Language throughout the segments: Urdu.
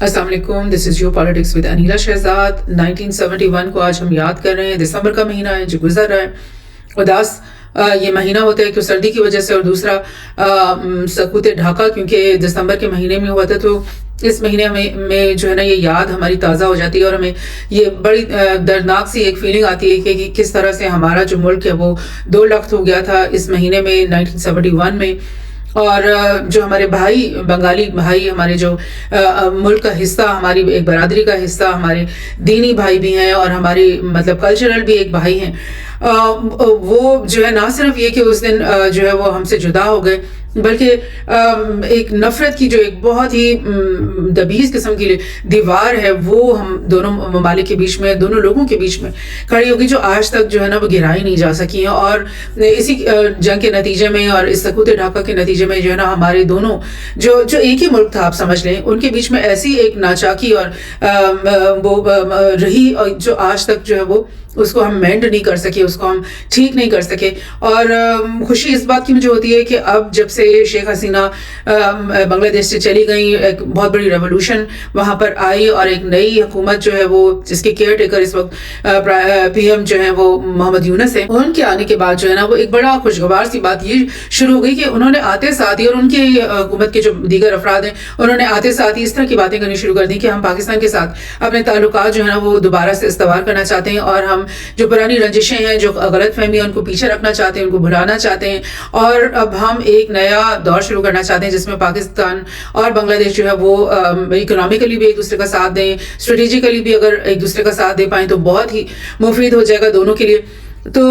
السلام علیکم، this is your politics with Anila Shahzad. 1971 کو آج ہم یاد کر رہے ہیں۔ دسمبر کا مہینہ ہے جو گزر رہا ہے۔ اداس یہ مہینہ ہوتا ہے ایک تو سردی کی وجہ سے، اور دوسرا سقوط ڈھاکہ کیونکہ دسمبر کے مہینے میں ہوا تھا، تو اس مہینے میں جو ہے نا یہ یاد ہماری تازہ ہو جاتی ہے، اور ہمیں یہ بڑی دردناک سی ایک فیلنگ آتی ہے کہ کس طرح سے ہمارا جو ملک ہے وہ دو لخت ہو گیا تھا اس مہینے میں 1971 میں۔ اور جو ہمارے بھائی، بنگالی بھائی، ہمارے جو ملک کا حصہ، ہماری ایک برادری کا حصہ، ہمارے دینی بھائی بھی ہیں اور ہماری مطلب کلچرل بھی ایک بھائی ہیں، وہ جو ہے نہ صرف یہ کہ اس دن جو ہے وہ ہم سے جدا ہو گئے، بلکہ ایک نفرت کی جو ایک بہت ہی دبیز قسم کی دیوار ہے وہ ہم دونوں ممالک کے بیچ میں، دونوں لوگوں کے بیچ میں کھڑی ہوگی، جو آج تک جو ہے نا وہ گرائی نہیں جا سکی ہیں۔ اور اسی جنگ کے نتیجے میں اور اس سقوط ڈھاکہ کے نتیجے میں جو ہے نا ہمارے دونوں جو ایک ہی ملک تھا، آپ سمجھ لیں، ان کے بیچ میں ایسی ایک ناچاکی اور وہ رہی، اور جو آج تک جو ہے وہ اس کو ہم مینڈ نہیں کر سکے، اس کو ہم ٹھیک نہیں کر سکے۔ اور خوشی اس بات کی مجھے ہوتی ہے کہ اب جب سے شیخ حسینہ بنگلہ دیش سے چلی گئیں، ایک بہت بڑی ریولوشن وہاں پر آئی، اور ایک نئی حکومت جو ہے وہ جس کے کیئر ٹیکر اس وقت پی ایم جو ہے وہ محمد یونس ہیں، ان کے آنے کے بعد جو ہے نا وہ ایک بڑا خوشگوار سی بات یہ شروع ہو گئی کہ انہوں نے آتے ساتھ ہی، اور ان کی حکومت کے جو دیگر افراد ہیں انہوں نے آتے ساتھ ہی اس طرح کی باتیں کرنی شروع کر دی کہ ہم پاکستان کے ساتھ اپنے تعلقات جو ہے نا وہ دوبارہ سے استوار کرنا چاہتے ہیں، اور ہم جو پرانی رنجشیں ہیں، جو غلط فہمی ہیں، ان کو پیچھے رکھنا چاہتے ہیں، ان کو بھلانا چاہتے ہیں، اور اب ہم ایک نیا دور شروع کرنا چاہتے ہیں جس میں پاکستان اور بنگلہ دیش جو ہے وہ اکنامکلی بھی ایک دوسرے کا ساتھ دیں، اسٹریٹجیکلی بھی اگر ایک دوسرے کا ساتھ دے پائیں تو بہت ہی مفید ہو جائے گا دونوں کے لیے۔ تو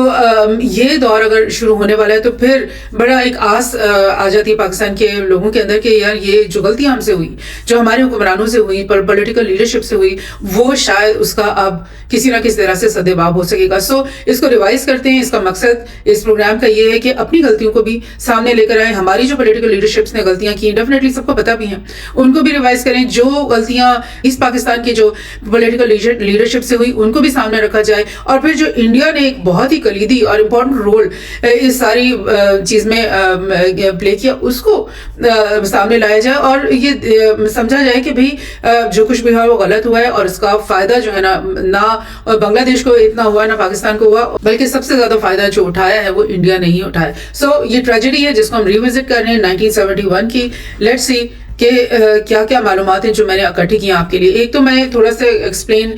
یہ دور اگر شروع ہونے والا ہے تو پھر بڑا ایک آس آ جاتی ہے پاکستان کے لوگوں کے اندر کہ یار یہ جو غلطیاں ہم سے ہوئی، جو ہمارے حکمرانوں سے ہوئی، پولیٹیکل لیڈرشپ سے ہوئی، وہ شاید اس کا اب کسی نہ کسی طرح سے سد باب ہو سکے گا۔ سو اس کو ریوائز کرتے ہیں۔ اس کا مقصد اس پروگرام کا یہ ہے کہ اپنی غلطیوں کو بھی سامنے لے کر آئیں، ہماری جو پولیٹیکل لیڈرشپس نے غلطیاں کی ڈیفینیٹلی سب کو پتہ بھی ہیں، ان کو بھی ریوائز کریں، جو غلطیاں اس پاکستان کی جو پولیٹیکل لیڈرشپ سے ہوئی ان کو بھی سامنے رکھا جائے، اور پھر جو انڈیا نے ایک بہت ہی کلیدی اور امپورٹنٹ رول اس ساری چیز میں پلے کیا اس کو سامنے لایا جائے، اور یہ سمجھا جائے کہ بھئی جو کچھ بھی ہوا وہ غلط ہوا ہے، اور اس کا فائدہ جو ہے نا نہ بنگلہ دیش کو اتنا ہوا نہ پاکستان کو ہوا، بلکہ سب سے زیادہ فائدہ جو اٹھایا ہے وہ انڈیا نے ہی اٹھایا۔ سو یہ ٹریجڈی ہے جس کو ہم ریوزٹ کر رہے ہیں 1971 کی۔ لیٹس سی کہ کیا کیا معلومات ہیں جو میں نے اکٹھی کی ہیں آپ کے لیے۔ ایک تو میں تھوڑا سا explain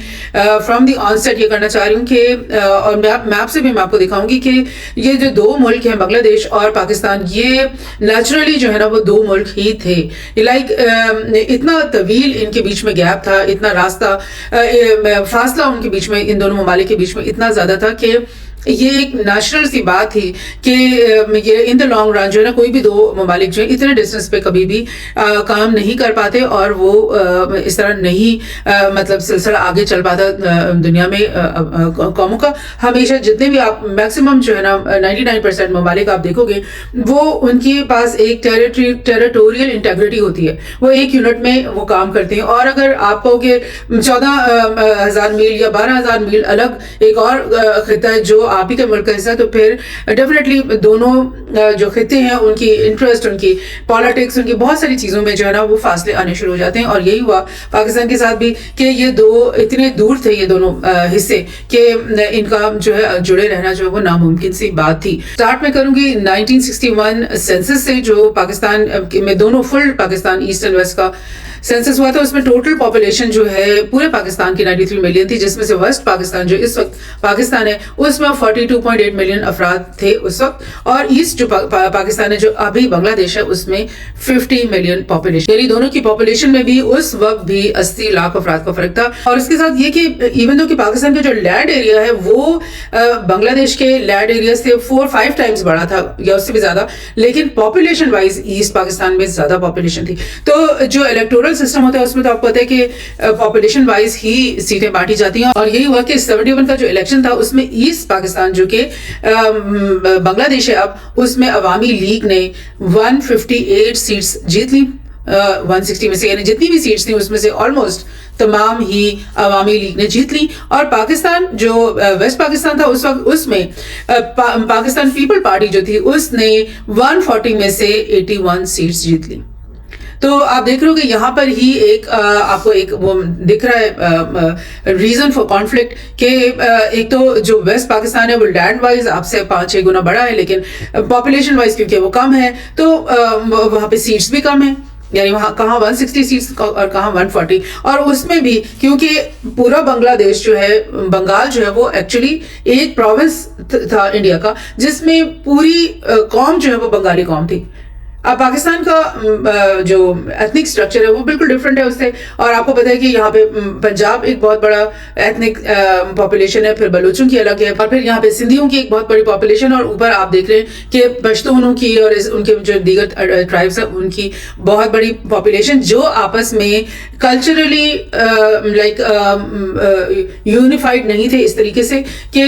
from the onset یہ کرنا چاہ رہی ہوں کہ اور میپ سے بھی میں آپ کو دکھاؤں گی کہ یہ جو دو ملک ہیں بنگلہ دیش اور پاکستان، یہ نیچرلی جو ہے نا وہ دو ملک ہی تھے۔ لائک اتنا طویل ان کے بیچ میں گیپ تھا، اتنا راستہ فاصلہ ان کے بیچ میں، ان دونوں ممالک کے بیچ میں اتنا زیادہ تھا کہ یہ ایک نیچرل سی بات تھی کہ یہ ان دا لانگ رن جو ہے نا کوئی بھی دو ممالک جو ہے اتنے ڈسٹینس پہ کبھی بھی کام نہیں کر پاتے، اور وہ اس طرح نہیں مطلب سلسلہ آگے چل پاتا دنیا میں قوموں کا۔ ہمیشہ جتنے بھی آپ میکسیمم جو ہے نا 99% ممالک آپ دیکھو گے وہ ان کے پاس ایک ٹیریٹوریل انٹیگریٹی ہوتی ہے، وہ ایک یونٹ میں وہ کام کرتے ہیں، اور اگر آپ کہو کہ 14,000 میل یا 12,000 میل الگ ایک اور خطہ ہے جو آپ ہی کا ملک کا حصہ ہے، تو پھر ڈیفینیٹلی دونوں جو خطے ہیں ان کی انٹرسٹ، ان کی پالیٹکس، ان کی بہت ساری چیزوں میں جو ہے نا وہ فاصلے آنے شروع ہو جاتے ہیں، اور یہی ہوا پاکستان کے ساتھ بھی کہ یہ دو اتنے دور تھے یہ دونوں حصے کہ ان کا جو ہے جڑے رہنا جو ہے وہ ناممکن سی بات تھی۔ سٹارٹ میں کروں گی 1961 سینسس سے، جو پاکستان میں دونوں فل پاکستان ایسٹ اینڈ ویسٹ کا سینسس ہوا تھا۔ اس میں ٹوٹل پاپولیشن جو ہے پورے پاکستان کی 93 ملین تھی، جس میں سے ویسٹ پاکستان جو اس وقت پاکستان ہے اس میں 42.8 ملین افراد تھے اس وقت، اور ایسٹ جو پاکستان ہے جو ابھی بنگلہ دیش ہے اس میں 50 ملین پاپولیشن، یعنی دونوں کی پاپولیشن میں بھی اس وقت بھی 80 لاکھ افراد کا فرق تھا۔ اور اس کے ساتھ یہ کہ ایون دو کہ پاکستان کا جو لینڈ ایریا ہے وہ بنگلہ دیش کے لینڈ ایریا سے 4-5 ٹائمز بڑا تھا یا اس سے بھی زیادہ، لیکن پاپولیشن وائز ایسٹ پاکستان میں زیادہ پاپولیشن تھی۔ تو جو الیکٹورل سسٹم ہوتا ہے اس میں تو آپ کو پتہ ہے کہ پاپولیشن وائز ہی سیٹیں بانٹی جاتی ہیں، اور یہی ہوا کہ 71 کا جو الیکشن تھا اس میں ایسٹ پاکستان جو کہ بنگلہ دیش ہے اب، اس میں عوامی لیگ نے 158 سیٹس جیت لی 160 میں سے، یعنی جتنی بھی سیٹس تھیں اس میں سے آلموسٹ تمام ہی عوامی لیگ نے جیت لی۔ اور پاکستان جو ویسٹ پاکستان تھا اس وقت، اس میں پاکستان پیپل پارٹی جو تھی اس نے 140 میں سے 81 سیٹس جیت لی۔ تو آپ دیکھ رہے ہو کہ یہاں پر ہی ایک آپ کو ایک وہ دکھ رہا ہے ریزن فار کانفلکٹ کہ ایک تو جو ویسٹ پاکستان ہے وہ لینڈ وائز آپ سے 5-6 گنا بڑا ہے، لیکن پاپولیشن وائز کیونکہ وہ کم ہے تو وہاں پہ سیٹس بھی کم ہیں، یعنی وہاں کہاں 160 سیٹس اور کہاں 140، اور اس میں بھی کیونکہ پورا بنگلہ دیش جو ہے، بنگال جو ہے وہ ایکچولی ایک پروونس تھا انڈیا کا جس میں پوری قوم جو ہے وہ بنگالی قوم تھی. اب پاکستان کا جو ایتھنک اسٹرکچر ہے وہ بالکل ڈفرینٹ ہے اس سے، اور آپ کو پتہ ہے کہ یہاں پہ پنجاب ایک بہت بڑا ایتھنک پاپولیشن ہے، پھر بلوچوں کی الگ ہے، اور پھر یہاں پہ سندھیوں کی ایک بہت بڑی پاپولیشن، اور اوپر آپ دیکھ رہے ہیں کہ پشتونوں کی اور ان کے جو دیگر ٹرائبس ہیں ان کی بہت بڑی پاپولیشن جو آپس میں کلچرلی لائک یونیفائڈ نہیں تھے اس طریقے سے کہ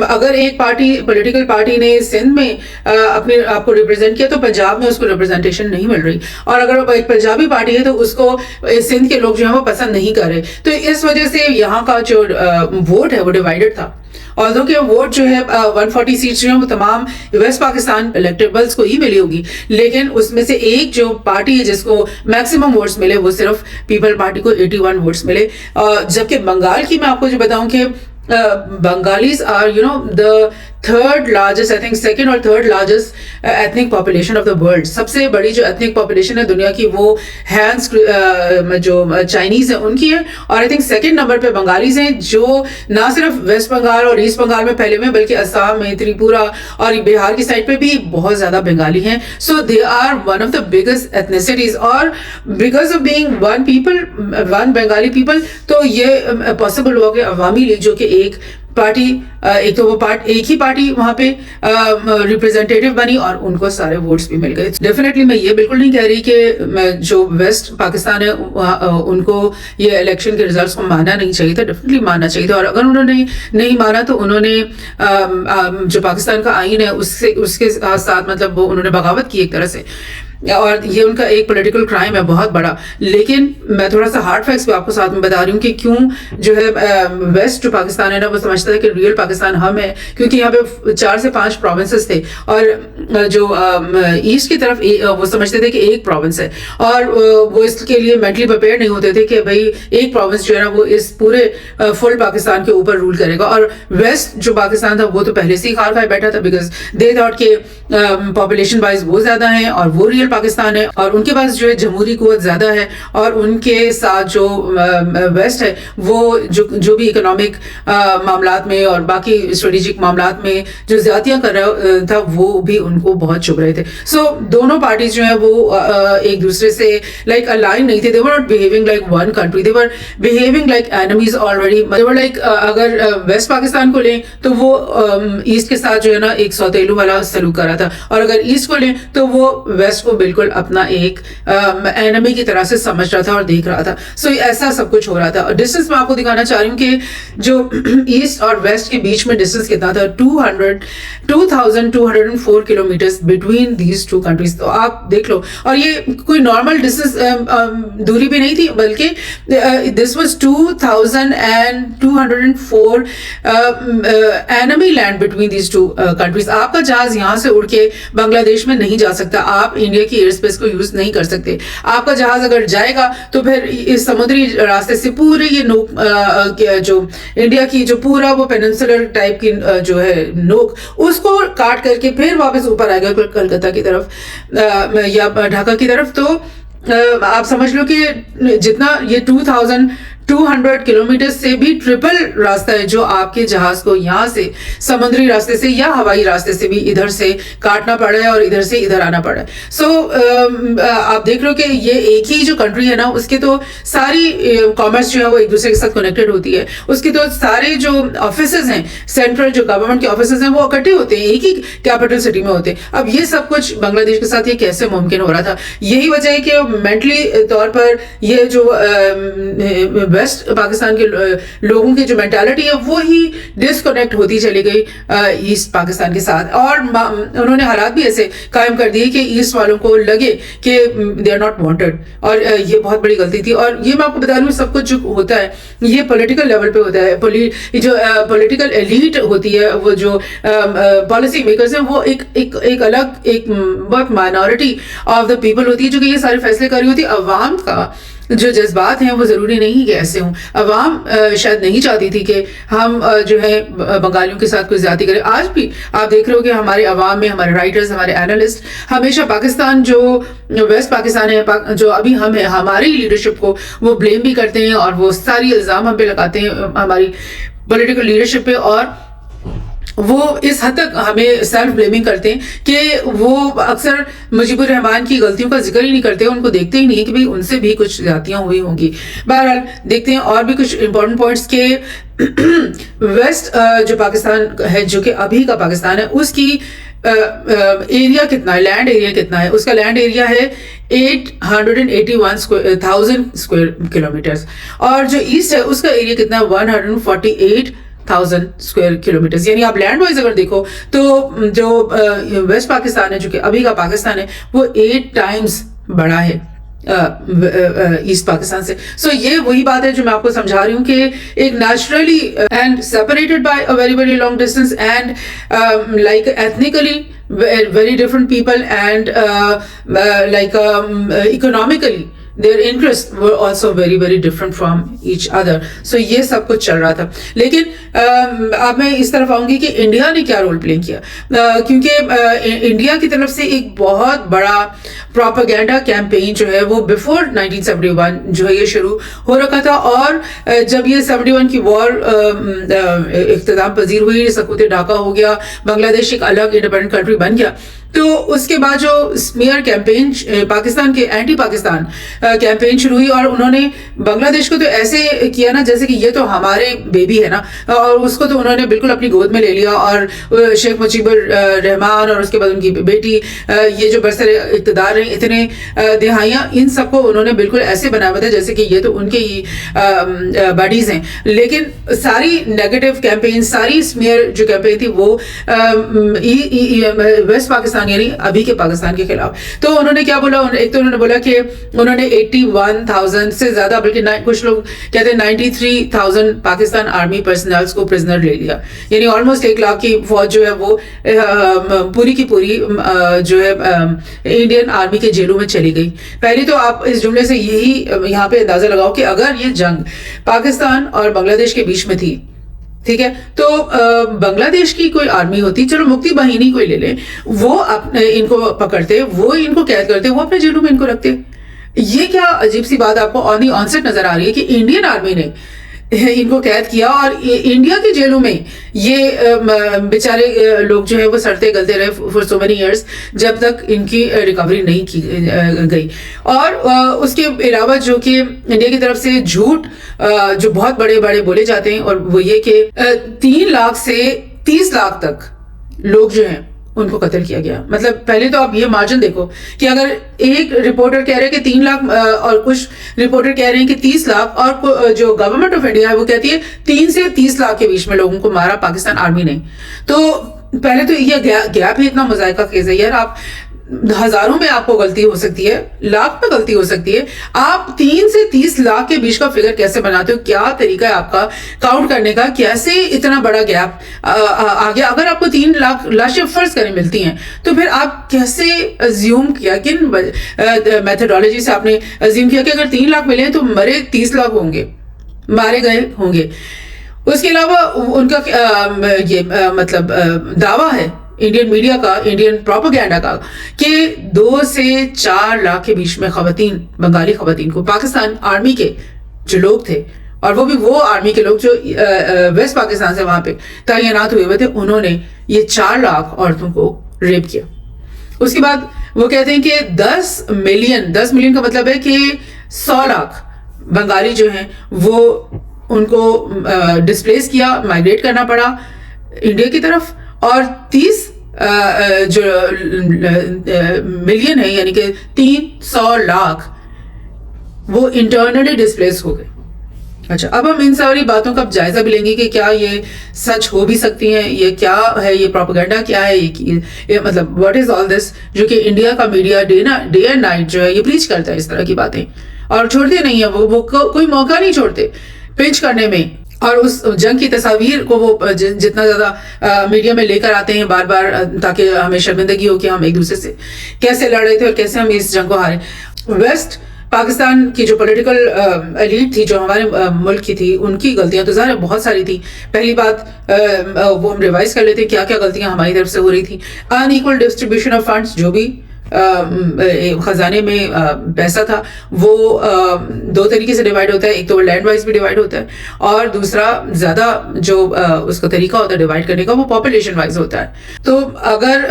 اگر ایک پارٹی پولیٹیکل پارٹی نے سندھ میں اپنے آپ کو ریپرزینٹ کیا تو پنجاب میں اس کو ریپرزنٹیشن نہیں مل رہی، اور اگر ایک پنجابی پارٹی ہے تو اس کو سندھ کے لوگ جو ہیں وہ پسند نہیں کر رہے. تو اس وجہ سے یہاں کا جو ووٹ ہے وہ ڈیوائیڈڈ تھا، although کہ ووٹ جو ہے 140 سیٹس جو ہیں وہ تمام ویسٹ پاکستان الیکٹیبلز کو ہی ملی ہوگی، لیکن اس میں سے ایک جو پارٹی ہے جس کو میکسیمم ووٹس ملے وہ صرف پیپل پارٹی کو 81 ووٹس ملے. جبکہ بنگال کی میں آپ کو جو بتاؤں کہ Bengalis are, the third largest, I think second or third largest ethnic population of the world. سب سے بڑی جو ethnic population ہے دنیا کی وہ ہینس جو چائنیز ہیں ان کی ہے، اور I think second نمبر پہ بنگالیز ہیں جو نہ صرف ویسٹ بنگال اور ایسٹ بنگال میں پہلے میں بلکہ آسام میں، تریپورا اور بہار کی سائڈ پہ بھی بہت زیادہ بنگالی ہیں. So they are one of the biggest ethnicities، اور because of being one people, one Bengali people، تو یہ پاسبل ہوا کہ عوامی لیگ جو کہ ایک پارٹی، ایک تو وہ ایک ہی پارٹی وہاں پہ ریپرزینٹیٹیو بنی اور ان کو سارے ووٹس بھی مل گئے. ڈیفینیٹلی میں یہ بالکل نہیں کہہ رہی کہ جو ویسٹ پاکستان ہے ان کو یہ الیکشن کے ریزلٹس کو ماننا نہیں چاہیے تھا، ڈیفینیٹلی ماننا چاہیے تھا، اور اگر انہوں نے نہیں مانا تو انہوں نے جو پاکستان کا آئین ہے اس کے ساتھ مطلب وہ انہوں نے بغاوت کی ایک طرح سے، اور یہ ان کا ایک پولیٹیکل کرائم ہے بہت بڑا. لیکن میں تھوڑا سا ہارڈ فیکٹس بھی آپ کو ساتھ میں بتا رہی ہوں کہ کیوں جو ہے ویسٹ جو پاکستان ہے نا وہ سمجھتا ہے کہ ریئل پاکستان ہم ہے، کیونکہ یہاں پہ 4 سے 5 پروونسز تھے، اور جو ایسٹ کی طرف وہ سمجھتے تھے کہ ایک پروونس ہے، اور وہ اس کے لیے مینٹلی پریپیئر نہیں ہوتے تھے کہ بھائی ایک پروونس جو ہے نا وہ اس پورے فل پاکستان کے اوپر رول کرے گا. اور ویسٹ جو پاکستان تھا وہ تو پہلے سے ہی خار کھائے بیٹھا تھا، بیکاز دے تھاٹ کہ پاپولیشن وائز وہ زیادہ ہیں اور وہ ریئل پاکستان ہے، اور ان کے پاس جو ہے جمہوری قوت زیادہ ہے، اور ان کے ساتھ جو ویسٹ ہے وہ جو بھی اکنامک معاملات میں اور باقی اسٹریٹجک معاملات میں جو زیادتیاں کر رہا تھا وہ بھی ان کو بہت چبھ رہے تھے. سو دونوں پارٹیز جو ہیں وہ ایک دوسرے سے لائک الائن نہیں تھے. they were not behaving like one country, they were behaving like enemies already. they were like اگر ویسٹ پاکستان کو لیں تو وہ ایسٹ کے ساتھ جو ہے نا ایک سوتیلو والا سلوک کر رہا تھا، اور اگر ایسٹ کو لیں تو وہ ویسٹ کو بالکل اپنا ایک اینمی کی طرح سے سمجھ رہا تھا اور دیکھ رہا تھا. سو ایسا سب کچھ ہو رہا تھا. اور ڈسٹینس میں آپ کو دکھانا چاہ رہی ہوں کہ جو ایسٹ اور ویسٹ کے بیچ میں ڈسٹینس کتنا تھا، 2204 kilometres between these two countries. تو آپ دیکھ لو، اور یہ کوئی نارمل ڈسٹینس دوری بھی نہیں تھی، بلکہ this was 2204 enemy land between these two countries. آپ کا جہاز یہاں سے اڑ کے بنگلہ دیش میں نہیں جا سکتا، آپ انڈیا کی ایئر اسپیس کو یوز نہیں کر سکتے. آپ کا جہاز اگر جائے گا تو پھر اس سمندری راستے سے پورے یہ نوک جو انڈیا کی جو پورا وہ پیننسولر ٹائپ کی جو ہے نوک اس کو کاٹ کر کے پھر واپس اوپر آئے گا کلکتہ کی طرف یا ڈھاکہ کی طرف. تو آپ سمجھ لو کہ جتنا یہ 2200 کلومیٹر سے بھی ٹرپل راستہ ہے جو آپ کے جہاز کو یہاں سے سمندری راستے سے یا ہوائی راستے سے بھی ادھر سے کاٹنا پڑا ہے اور ادھر سے ادھر آنا پڑا ہے. سو آپ دیکھ رہے ہو کہ یہ ایک ہی جو کنٹری ہے نا اس کے تو ساری کامرس جو ہے وہ ایک دوسرے کے ساتھ کنیکٹڈ ہوتی ہے. اس کے تو سارے جو آفیسز ہیں سینٹرل جو گورنمنٹ کے آفیسز ہیں وہ اکٹھے ہوتے ہیں، ایک ہی کیپٹل سٹی میں ہوتے ہیں. اب یہ سب کچھ بنگلہ دیش کے ساتھ یہ کیسے ممکن ہو رہا تھا؟ یہی وجہ ہے کہ مینٹلی طور پر یہ جو ویسٹ پاکستان کے لوگوں کی جو مینٹالٹی ہے وہی ڈسکنیکٹ ہوتی چلی گئی ایسٹ پاکستان کے ساتھ, اور انہوں نے حالات بھی ایسے قائم کر دیے کہ ایسٹ والوں کو لگے کہ دے آر ناٹ وانٹیڈ, اور یہ بہت بڑی غلطی تھی. اور یہ میں آپ کو بتا دوں سب کچھ جو ہوتا ہے یہ پولیٹیکل لیول پہ ہوتا ہے, جو پولیٹیکل ایلیٹ ہوتی ہے, وہ جو پالیسی میکرز ہیں, وہ ایک الگ ایک بہت مائنورٹی آف دا پیپل ہوتی ہے جو کہ یہ سارے فیصلے کر رہی ہوتی ہے. عوام کا جو جذبات ہیں وہ ضروری نہیں کہ ایسے ہوں. عوام شاید نہیں چاہتی تھی کہ ہم جو ہے بنگالیوں کے ساتھ کوئی زیادتی کریں. آج بھی آپ دیکھ رہے ہو کہ ہمارے عوام میں ہمارے رائٹرز, ہمارے اینالسٹ ہمیشہ پاکستان جو ویسٹ پاکستان ہے, جو ابھی ہم ہیں, ہماری لیڈرشپ کو وہ بلیم بھی کرتے ہیں اور وہ ساری الزام ہم پہ لگاتے ہیں ہماری پولیٹیکل لیڈرشپ پہ, اور وہ اس حد تک ہمیں سیلف بلیمنگ کرتے ہیں کہ وہ اکثر مجیب الرحمان کی غلطیوں کا ذکر ہی نہیں کرتے, ان کو دیکھتے ہی نہیں کہ بھئی ان سے بھی کچھ زیادتیاں ہوئی ہوں گی. بہرحال دیکھتے ہیں اور بھی کچھ امپورٹنٹ پوائنٹس کہ ویسٹ جو پاکستان ہے, جو کہ ابھی کا پاکستان ہے, اس کی ایریا کتنا ہے, لینڈ ایریا کتنا ہے. اس کا لینڈ ایریا ہے 881,000 اسکوائر کلومیٹرز, اور جو ایسٹ ہے اس کا ایریا کتنا ہے 148,000 اسکوائر کلومیٹرز. یعنی آپ لینڈ وائز اگر دیکھو تو جو ویسٹ پاکستان ہے جو کہ ابھی کا پاکستان ہے وہ 8 ٹائمز بڑا ہے ایسٹ پاکستان سے. سو یہ وہی بات ہے جو میں آپ کو سمجھا رہی ہوں کہ ایک naturally and separated by a very very long distance and like ethnically very different people and like economically their interests were also very very different from each other. So یہ سب کچھ چل رہا تھا. لیکن اب میں اس طرف آؤں گی کہ انڈیا نے کیا رول پلے کیا, کیونکہ انڈیا کی طرف سے ایک بہت بڑا پروپیگینڈا کیمپین جو ہے وہ بیفور 1971 جو ہے یہ شروع ہو رکھا تھا, اور جب یہ 71 کی وار اختتام پذیر ہوئی, سقوط ڈھاکہ ہو گیا, بنگلہ دیش ایک الگ انڈیپینڈنٹ کنٹری بن گیا, تو اس کے بعد جو اسمیئر کیمپین پاکستان کے اینٹی پاکستان کیمپین شروع ہوئی, اور انہوں نے بنگلہ دیش کو تو ایسے کیا نا جیسے کہ یہ تو ہمارے بیبی ہے نا, اور اس کو تو انہوں نے بالکل اپنی گود میں لے لیا, اور شیخ مجیب الرحمان اور اس کے بعد ان کی بیٹی یہ جو برسر اقتدار ہیں اتنے دہائیاں, ان سب کو انہوں نے بالکل ایسے بنا ہوا تھا جیسے کہ یہ تو ان کے ہی باڈیز ہیں. لیکن ساری نیگیٹو کیمپین, ساری اسمیئر جو کیمپین تھی وہ ویسٹ پاکستان یعنی ابھی کے پاکستان کے خلاف. تو انہوں نے کیا بولا, ایک تو انہوں نے بولا کہ انہوں نے 81,000 سے زیادہ, بلکہ کچھ لوگ کہتے ہیں 93,000 پاکستان آرمی پرسنلز کو پرزنر لے لیا. یعنی آلموسٹ 1 لاکھ کی فوج جو ہے وہ پوری کی پوری جو ہے انڈین آرمی کے جیلوں میں چلی گئی. پہلے تو آپ اس جملے سے یہی یہاں پہ اندازہ لگاؤ کہ اگر یہ جنگ پاکستان اور بنگلہ دیش کے بیچ میں تھی, ٹھیک ہے, تو بنگلہ دیش کی کوئی آرمی ہوتی, چلو مکتی باہینی کوئی لے لیں, وہ ان کو پکڑتے, وہ ان کو قید کرتے, وہ اپنے جیلوں میں ان کو رکھتے. یہ کیا عجیب سی بات آپ کو آن دی آنسٹ نظر آ رہی ہے کہ انڈین آرمی نے ان کو قید کیا, اور انڈیا کے جیلوں میں یہ بیچارے لوگ جو ہے وہ سڑتے گلتے رہے فور سو مینی ایئرس جب تک ان کی ریکوری نہیں کی گئی. اور اس کے علاوہ جو کہ انڈیا کی طرف سے جھوٹ جو بہت بڑے بڑے بولے جاتے ہیں, اور وہ یہ کہ 3 لاکھ سے 30 لاکھ تک لوگ جو ہیں ان کو قتل کیا گیا. مطلب پہلے تو آپ یہ مارجن دیکھو کہ اگر ایک رپورٹر کہہ رہے ہیں کہ 3 لاکھ اور کچھ رپورٹر کہہ رہے ہیں کہ 30 لاکھ, اور جو گورنمنٹ آف انڈیا ہے وہ کہتی ہے 3 سے 30 لاکھ کے بیچ میں لوگوں کو مارا پاکستان آرمی نے. تو پہلے تو یہ گیپ ہی اتنا مذائقہ خیز ہے یار. آپ ہزاروں میں آپ کو غلطی ہو سکتی ہے, لاکھ میں غلطی ہو سکتی ہے, آپ 3 سے 30 لاکھ کے بیچ کا فگر کیسے بناتے ہو؟ کیا طریقہ ہے آپ کا کاؤنٹ کرنے کا؟ کیسے اتنا بڑا گیپ آ گیا؟ اگر آپ کو 3 لاکھ لاشیں فرض کریں ملتی ہیں تو پھر آپ کیسے ازیوم کیا, کن میتھڈالوجی سے آپ نے ازیوم کیا کہ اگر 3 لاکھ ملے تو مرے 30 لاکھ ہوں گے, مارے گئے ہوں گے؟ اس کے علاوہ ان کا یہ مطلب دعویٰ ہے انڈین میڈیا کا, انڈین پروپیگینڈا کا, کہ 2 سے 4 لاکھ کے بیچ میں خواتین, بنگالی خواتین کو پاکستان آرمی کے جو لوگ تھے, اور وہ بھی وہ آرمی کے لوگ جو ویسٹ پاکستان سے وہاں پہ تعینات ہوئے ہوئے تھے, انہوں نے یہ 4 لاکھ عورتوں کو ریپ کیا. اس کے بعد وہ کہتے ہیں کہ 10 ملین کا مطلب ہے کہ 100 لاکھ بنگالی جو ہیں وہ ان کو ڈسپلیس کیا, مائگریٹ کرنا پڑا انڈیا کی طرف, اور 30 جو ملین ہے یعنی کہ 300 لاکھ وہ انٹرنلی ڈسپلیس ہو گئے. اچھا، اب ہم ان ساری باتوں کا جائزہ بھی لیں گے کہ کیا یہ سچ ہو بھی سکتی ہیں، یہ کیا ہے، یہ پروپیگنڈا کیا ہے، یہ مطلب واٹ از آل دس، جو کہ انڈیا کا میڈیا ڈے اینڈ نائٹ جو ہے یہ پریچ کرتا ہے اس طرح کی باتیں، اور چھوڑتے نہیں ہیں، وہ کوئی موقع نہیں چھوڑتے پنچ کرنے میں، اور اس جنگ کی تصاویر کو وہ جتنا زیادہ میڈیا میں لے کر آتے ہیں بار بار، تاکہ ہمیں شرمندگی ہو کہ ہم ایک دوسرے سے کیسے لڑ رہے تھے اور کیسے ہم اس جنگ کو ہارے. ویسٹ پاکستان کی جو پولیٹیکل ایلیٹ تھی جو ہمارے ملک کی تھی، ان کی غلطیاں تو ظاہر بہت ساری تھی. پہلی بات وہ ہم ریوائز کر لیتے ہیں کیا کیا غلطیاں ہماری طرف سے ہو رہی تھی. ان ایکول ڈسٹریبیوشن آف فنڈس، جو بھی خزانے میں پیسہ تھا وہ دو طریقے سے ڈیوائڈ ہوتا ہے، ایک تو وہ لینڈ وائز بھی ڈیوائڈ ہوتا ہے، اور دوسرا زیادہ جو اس کا طریقہ ہوتا ہے ڈیوائڈ کرنے کا وہ پاپولیشن وائز ہوتا ہے. تو اگر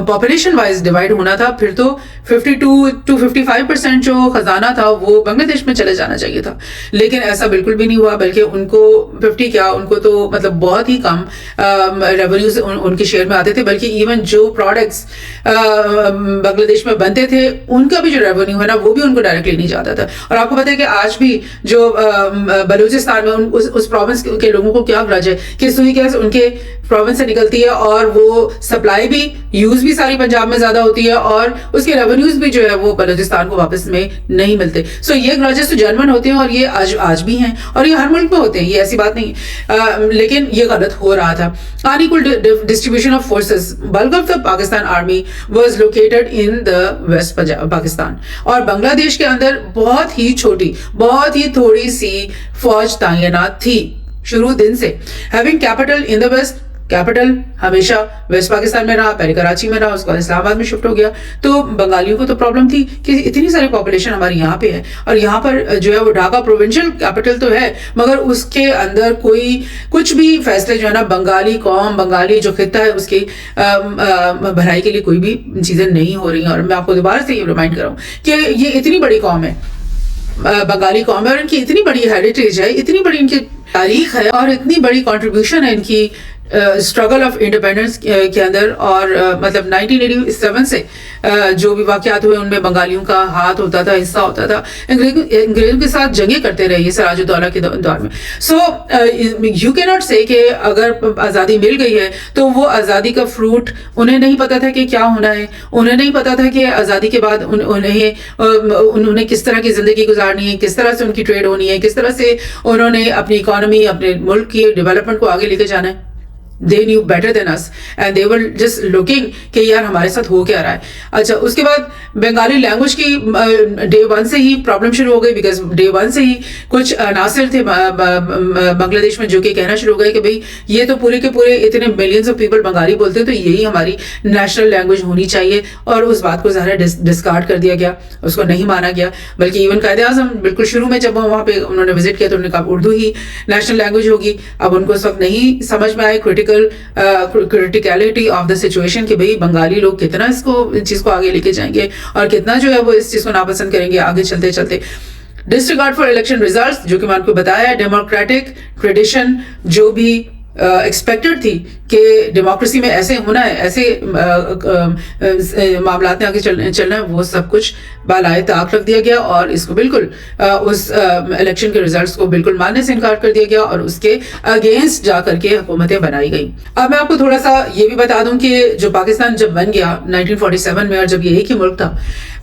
پاپولیشن وائز ڈیوائڈ ہونا تھا پھر تو 52 to 55% جو خزانہ تھا وہ بنگلہ دیش میں چلے جانا چاہیے تھا، لیکن ایسا بالکل بھی نہیں ہوا، بلکہ ان کو 50 کیا، ان کو تو مطلب بہت ہی کم ریونیوز ان کے شیئر میں آتے تھے، بلکہ ایون جو پروڈکٹس بنگلہ دیش میں بنتے تھے ان کا بھی جو ریونیو ہے نا وہ بھی ان کو ڈائریکٹلی نہیں جاتا تھا. اور آپ کو پتہ ہے کہ آج بھی جو بلوچستان میں اس پروونس کے لوگوں کو کیا گرج ہے کہ سوئی گیس ان کے پروونس سے نکلتی ہے، اور وہ سپلائی بھی یوز بھی ساری پنجاب میں زیادہ ہوتی ہے، اور اس کے ریونیوز بھی جو ہے وہ بلوچستان کو واپس میں نہیں ملتے. سو یہ گرجز تو جنون ہوتے ہیں، اور یہ آج بھی ہیں، اور یہ ہر ملک میں ہوتے ہیں، یہ ایسی بات نہیں، لیکن یہ غلط ہو رہا تھا. unequal distribution of forces. bulk of the Pakistan army was located in the West Pakistan, اور بنگلہ دیش کے اندر بہت ہی چھوٹی، بہت ہی تھوڑی سی فوج تعینات تھی شروع دن سے. having capital in the West، capital ہمیشہ ویسٹ پاکستان میں رہا، پہلے کراچی میں رہا، اس کو اسلام آباد میں شفٹ ہو گیا. تو بنگالیوں کو تو پرابلم تھی کہ اتنی ساری پاپولیشن ہماری یہاں پہ ہے، اور یہاں پر جو ہے وہ ڈھاکہ پروونشل کیپٹل تو ہے، مگر اس کے اندر کوئی کچھ بھی فیصلے جو ہے نا بنگالی قوم، بنگالی جو خطہ ہے اس کی بھلائی کے لیے کوئی بھی چیزیں نہیں ہو رہی ہیں. اور میں آپ کو دوبارہ سے یہ ریمائنڈ کر رہا ہوں کہ یہ اتنی بڑی قوم ہے، بنگالی قوم ہے، اور ان کی اتنی بڑی ہیریٹیج ہے، اتنی بڑی ان کی تاریخ ہے، اور اتنی بڑی کنٹریبیوشن ہے ان کی اسٹرگل آف انڈیپینڈنس کے اندر. اور مطلب 1987 سے جو بھی واقعات ہوئے ان میں بنگالیوں کا ہاتھ ہوتا تھا، حصہ ہوتا تھا. انگریزوں کے ساتھ جنگیں کرتے رہے یہ سراج الدولہ کے دور میں. سو یو کی ناٹ سے کہ اگر آزادی مل گئی ہے تو وہ آزادی کا فروٹ انہیں نہیں پتا تھا کہ کیا ہونا ہے، انہیں نہیں پتا تھا کہ آزادی کے بعد انہوں نے کس طرح کی زندگی گزارنی ہے، کس طرح سے ان کی ٹریڈ ہونی ہے، کس طرح سے انہوں نے اپنی اکانومی، اپنے ملک کی ڈیولپمنٹ کو آگے لے کے جانا ہے. They knew better than us and they were just looking کہ یار ہمارے ساتھ ہو کیا رہا ہے. اچھا، اس کے بعد بنگالی لینگویج کی ڈے ون سے ہی پرابلم شروع ہو گئی، بیکاز ڈے ون سے ہی کچھ عناصر تھے بنگلہ دیش میں جو کہ کہنا شروع ہو گئے کہ بھئی یہ تو پورے کے پورے اتنے ملینز آف پیپل بنگالی بولتے ہیں تو یہی ہماری نیشنل لینگویج ہونی چاہیے. اور اس بات کو ظاہر ڈسکارڈ کر دیا گیا، اس کو نہیں مانا گیا. بلکہ ایون قائد اعظم بالکل شروع میں جب وہاں پہ انہوں نے وزٹ کیا تو انہوں نے کہا اردو ہی نیشنل لینگویج ہوگی. اب ان کو اس وقت نہیں سمجھ میں آئے کریٹیکلٹی آف دا سچویشن کہ بھئی بنگالی لوگ کتنا اس چیز کو آگے لے کے جائیں گے اور کتنا جو ہے وہ اس چیز کو ناپسند کریں گے آگے چلتے چلتے. ڈسریگارڈ فار الیکشن ریزلٹس، جو کہ میں آپ کو بتایا، ڈیموکریٹک ٹریڈیشن جو بھی ایکسپیکٹڈ تھی کہ ڈیموکریسی میں ایسے ہونا ہے، ایسے معاملات میں آگے چلنا ہے، وہ سب کچھ بالائے طاق رکھ دیا گیا. اور اس کو بالکل اس الیکشن کے ریزلٹس کو بالکل ماننے سے انکار کر دیا گیا اور اس کے اگینسٹ جا کر کے حکومتیں بنائی گئیں. اب میں آپ کو تھوڑا سا یہ بھی بتا دوں کہ جو پاکستان جب بن گیا 1947 میں، اور جب یہ ایک ہی ملک تھا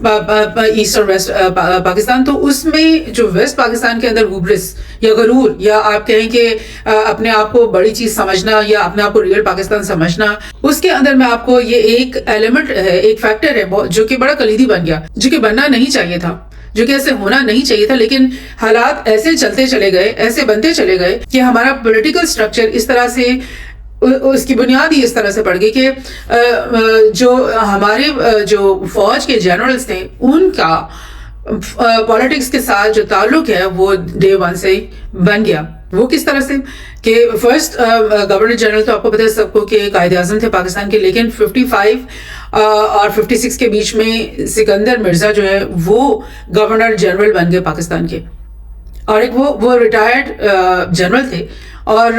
ایسٹ اور ویسٹ پاکستان، تو اس میں جو ویسٹ پاکستان کے اندر ہوبرس یا غرور، یا آپ کہیں کہ اپنے آپ کو بڑی چیز سمجھنا یا اپنے آپ کو ریئل پاکستان سمجھنا، اس کے اندر میں آپ کو یہ ایک ایلیمنٹ ہے، ایک فیکٹر ہے جو کہ بڑا کلیدی بن گیا، جو کہ بننا نہیں چاہیے تھا، جو کہ ایسے ہونا نہیں چاہیے تھا. لیکن حالات ایسے چلتے چلے گئے، ایسے بنتے چلے گئے کہ ہمارا پولیٹیکل سٹرکچر اس طرح سے، اس کی بنیاد ہی اس طرح سے پڑ گئی کہ جو ہمارے جو فوج کے جنرلز تھے ان کا پالیٹکس کے ساتھ جو تعلق ہے وہ ڈے ون سے بن گیا. وہ کس طرح سے کہ فرسٹ گورنر جنرل تو آپ کو پتہ ہے سب کو کہ قائد اعظم تھے پاکستان کے، لیکن 55 اور 56 کے بیچ میں سکندر مرزا جو ہے وہ گورنر جنرل بن گئے پاکستان کے. اور ایک وہ ریٹائرڈ جنرل تھے، اور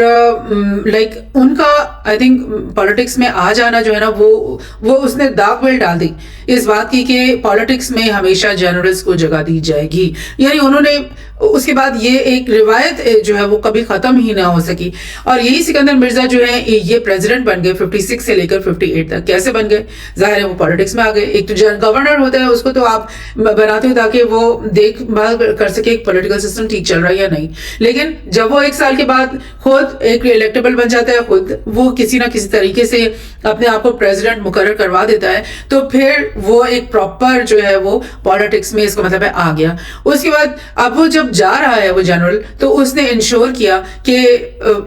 لائک ان کا آئی تھنک پالیٹکس میں آ جانا جو ہے نا وہ اس نے داغ بیل ڈال دی اس بات کی کہ پالیٹکس میں ہمیشہ جنرلز کو جگہ دی جائے گی. یعنی انہوں نے اس کے بعد یہ ایک روایت جو ہے وہ کبھی ختم ہی نہ ہو سکی. اور یہی سکندر مرزا جو ہے یہ پریزیڈنٹ بن گئے 56 سے لے کر 58 تک. کیسے بن گئے؟ ظاہر ہے وہ پالیٹکس میں آ گئے. ایک تو گورنر ہوتا ہے, اس کو تو آپ بناتے ہو تاکہ وہ دیکھ بھال کر سکے ایک پولیٹیکل سسٹم ٹھیک چل رہا ہے یا نہیں. لیکن جب وہ 1 سال کے بعد خود ایک الیکٹیبل بن جاتا ہے, خود وہ کسی نہ کسی طریقے سے اپنے آپ کو پریزیڈنٹ مقرر کروا دیتا ہے, تو پھر وہ ایک پراپر جو ہے وہ پالیٹکس میں اس کا مطلب ہے آ گیا. اس کے بعد اب وہ جب جا رہا ہے وہ جنرل, تو اس نے انشور کیا کہ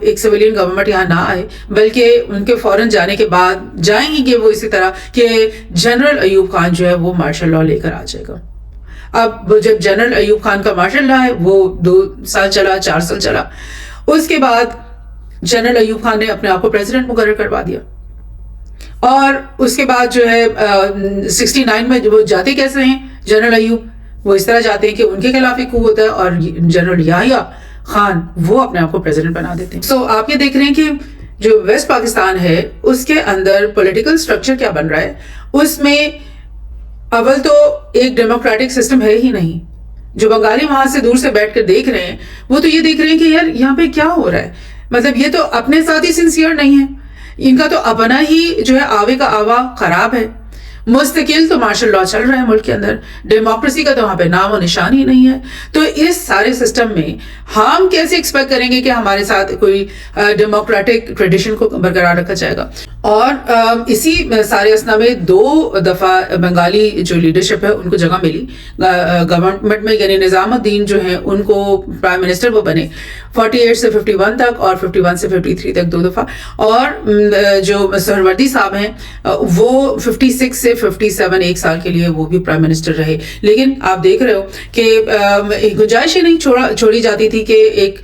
ایک سویلین گورنمنٹ یہاں نہ آئے, بلکہ ان کے فوراً جانے کے بعد جائیں گے وہ اسی طرح کہ جنرل ایوب خان جو ہے وہ مارشل لا لے کر آ جائے گا. اب جب جنرل ایوب خان کا مارشل لا ہے وہ 2 سال چلا, 4 سال چلا. اس کے بعد جنرل ایوب خان نے اپنے آپ کو پریزیڈنٹ مقرر کروا دیا. اور اس کے بعد جو ہے 69 میں وہ جاتے کیسے ہیں جنرل ایوب؟ وہ اس طرح جاتے ہیں کہ ان کے خلاف ایک کو ہوتا ہے اور جنرل یحییٰ خان وہ اپنے آپ کو پریزیڈنٹ بنا دیتے ہیں. سو آپ یہ دیکھ رہے ہیں کہ جو ویسٹ پاکستان ہے اس کے اندر پولیٹیکل سٹرکچر کیا بن رہا ہے. اس میں اول تو ایک ڈیموکریٹک سسٹم ہے ہی نہیں. جو بنگالی وہاں سے دور سے بیٹھ کر دیکھ رہے ہیں وہ تو یہ دیکھ رہے ہیں کہ یار یہاں پہ کیا ہو رہا ہے. مطلب یہ تو اپنے ساتھ ہی سنسیئر نہیں ہے, ان کا تو اپنا ہی جو ہے آوے کا آوا خراب ہے. مستقل تو مارشل لا چل رہا ہے ملک کے اندر, ڈیموکریسی کا تو وہاں پہ نام و نشان ہی نہیں ہے. تو اس سارے سسٹم میں ہم کیسے ایکسپیکٹ کریں گے کہ ہمارے ساتھ کوئی ڈیموکریٹک ٹریڈیشن کو برقرار رکھا جائے گا. اور اسی سارے اسنا میں 2 دفعہ بنگالی جو لیڈرشپ ہے ان کو جگہ ملی گورنمنٹ میں. یعنی نظام الدین جو ہیں ان کو پرائم منسٹر وہ بنے 48 سے 51 تک اور 51 سے 53 تک 2 دفعہ. اور جو سہروردی صاحب ہیں وہ 56 سے 57 1 سال کے لیے وہ بھی پرائم منسٹر رہے. لیکن آپ دیکھ رہے ہو کہ گنجائش ہی نہیں چھوڑی جاتی تھی کہ ایک